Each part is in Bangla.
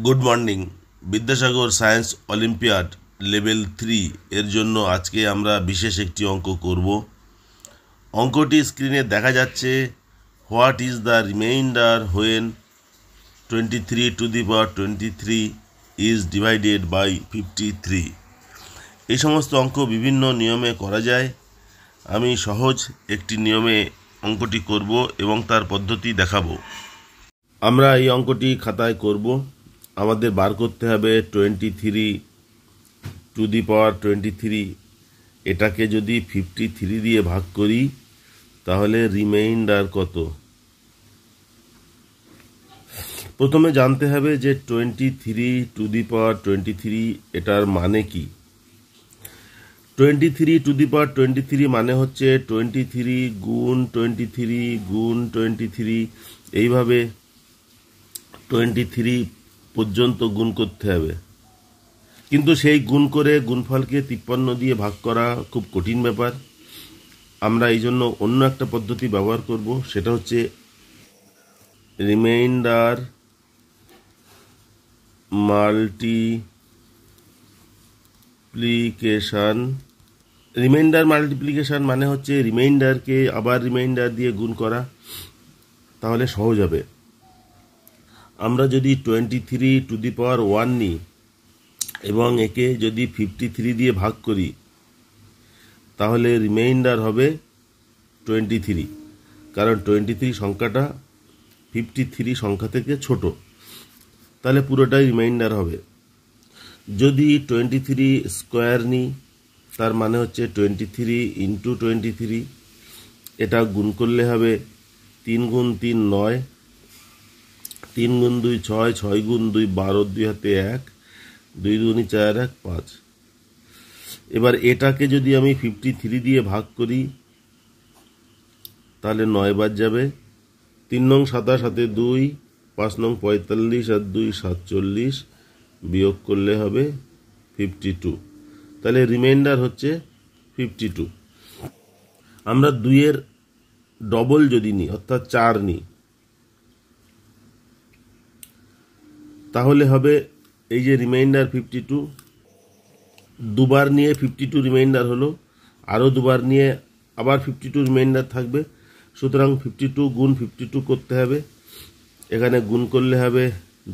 Good morning. Vidyasagar science olympiad level 3 এর জন্য আজকে আমরা বিশেষ একটি অঙ্ক করব। অঙ্কটি স্ক্রিনে দেখা যাচ্ছে। What is the reminder when 23 is divided by 53? এই সমস্ত অঙ্ক বিভিন্ন নিয়মে করা যায়। আমি সহজ একটি নিয়মে অঙ্কটি করব এবং তার পদ্ধতি দেখাবো। আমরা এই অঙ্কটি খাতায় করব। আমাদের বার করতে হবে 23 এটাকে যদি 53 দিয়ে ভাগ করি তাহলে রিমাইন্ডার কত। প্রথমে জানতে হবে যে 23 এটার মানে কি। 23 মানে হচ্ছে 23 গুণ 23 গুণ 23, এইভাবে 23 পর্যন্ত গুণ করতে হবে। কিন্তু সেই গুণ করে গুণফলকে 53 দিয়ে ভাগ করা খুব কঠিন ব্যাপার। আমরা এই জন্য অন্য একটা পদ্ধতি ব্যবহার করব, সেটা হচ্ছে রিমাইন্ডার মাল্টিপ্লিকেশন। মানে হচ্ছে রিমাইন্ডারকে আবার রিমাইন্ডার দিয়ে গুণ করা, তাহলে সহজ হবে। আমরা যদি 23 নিই এবং একে যদি 53 দিয়ে ভাগ করি তাহলে রিমাইন্ডার হবে 23, কারণ 23 সংখ্যাটা 53 সংখ্যা থেকে ছোট, তাহলে পুরোটাই রিমাইন্ডার হবে। যদি 23 স্কোয়ার নিই, তার মানে হচ্ছে 23 ইন্টু 23, এটা গুণ করলে হবে 3 গুণ 3 9, 3 গুণ 2 6, 6 গুণ 2 12, 2 হাতে 1, 2 দুগুণে 4 1 5। এবার এটাকে যদি আমি 53 দিয়ে ভাগ করি তাহলে 9 বার যাবে। 3 নং 27 হাতে 2, 5 নং 45 আর 2 47, বিয়োগ করলে হবে 52। তাহলে রিমাইন্ডার হচ্ছে 52। আমরা 2 এর ডবল যদি নিই, অর্থাৎ 4 নিই, তাহলে হবে এই যে রিমাইন্ডার 52। দুবার নিয়ে 52 রিমাইন্ডার হলো, আরও দুবার নিয়ে আবার 52 রিমাইন্ডার থাকবে। সুতরাং 52 গুণ 52 করতে হবে। এখানে গুণ করলে হবে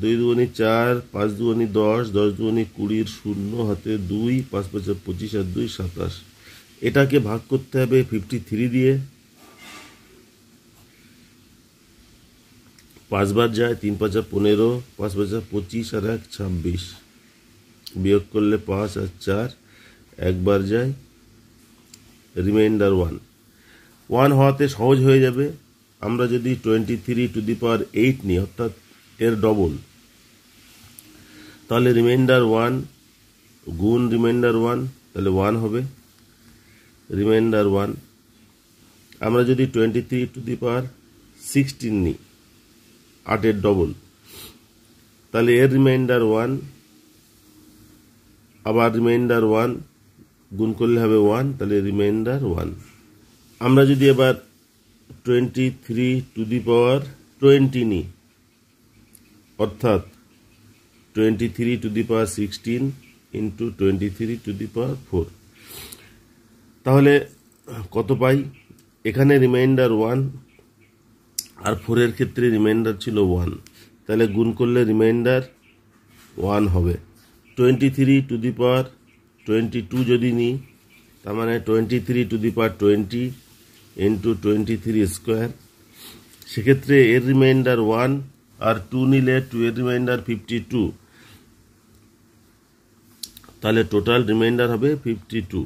2 দুগুণে 4, 5 দুগুণে 10, 10 দুগুণে 20, 0 হাতে 2, 5 5 25 আর 2 27। এটাকে ভাগ করতে হবে 53 দিয়ে। 5 বার যায়, 3 5 15, 5 5 25 আর 1 26, বিয়োগ করলে 5 আর 4, একবার যায়, রিমাইন্ডার 1 হওয়াতে সহজ হয়ে যাবে। আমরা যদি 23 নিই, অর্থাৎ এর ডবল, তাহলে রিমাইন্ডার 1 গুণ রিমাইন্ডার 1, তাহলে 1 হবে রিমাইন্ডার 1। আমরা যদি 23 নিই, 8 ডবল, তাহলে এর রিমাইন্ডার 1, আবার রিমাইন্ডার 1, গুণ করলে হবে 1, তাহলে রিমাইন্ডার 1। আমরা যদি এবার 23 নিই, অর্থাৎ 23 ইন্টু 23 তাহলে কত পাই? এখানে রিমাইন্ডার 1 আর 4 এর ক্ষেত্রে রিমাইন্ডার ছিল 1, তাহলে গুণ করলে রিমাইন্ডার 1 হবে। 23 যদি নিই, তার মানে 23 ইন্টু 23 স্কোয়ার, সেক্ষেত্রে এর রিমাইন্ডার 1 আর 2 নিলে 2 এর রিমাইন্ডার 52, তাহলে টোটাল রিমাইন্ডার হবে 52।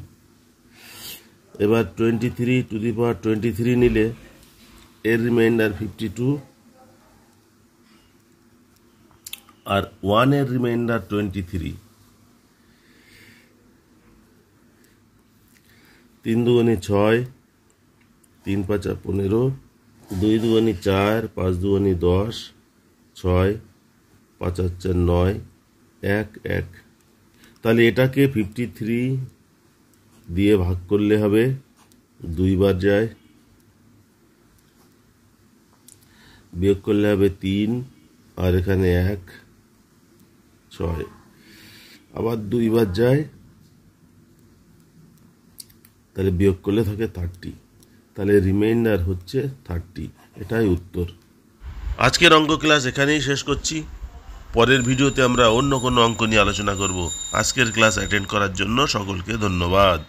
এবার 23 নিলে এর রিমাইন্ডার 52 আর 1 এর রিমাইন্ডার 23। 3 দুগুণে 6, 3 5 15, 2 দুগুণে 4, 5 দুগুণে 10, 6 5 4 9, 1 1। তাহলে এটাকে 53 দিয়ে ভাগ করলে হবে 2 বার যায়, বিয়োগ করলে হবে 3, আর এখানে 1, 6, আবার 2 বার যায়, তাহলে বিয়োগ করলে থাকে 30, তাহলে রিমাইন্ডার হচ্ছে 30। এটাই উত্তর। আজকের অঙ্ক ক্লাস এখানেই শেষ করছি। পরের ভিডিওতে আমরা অন্য কোনো অঙ্ক নিয়ে আলোচনা করব। আজকের ক্লাস অ্যাটেন্ড করার জন্য সকলকে ধন্যবাদ।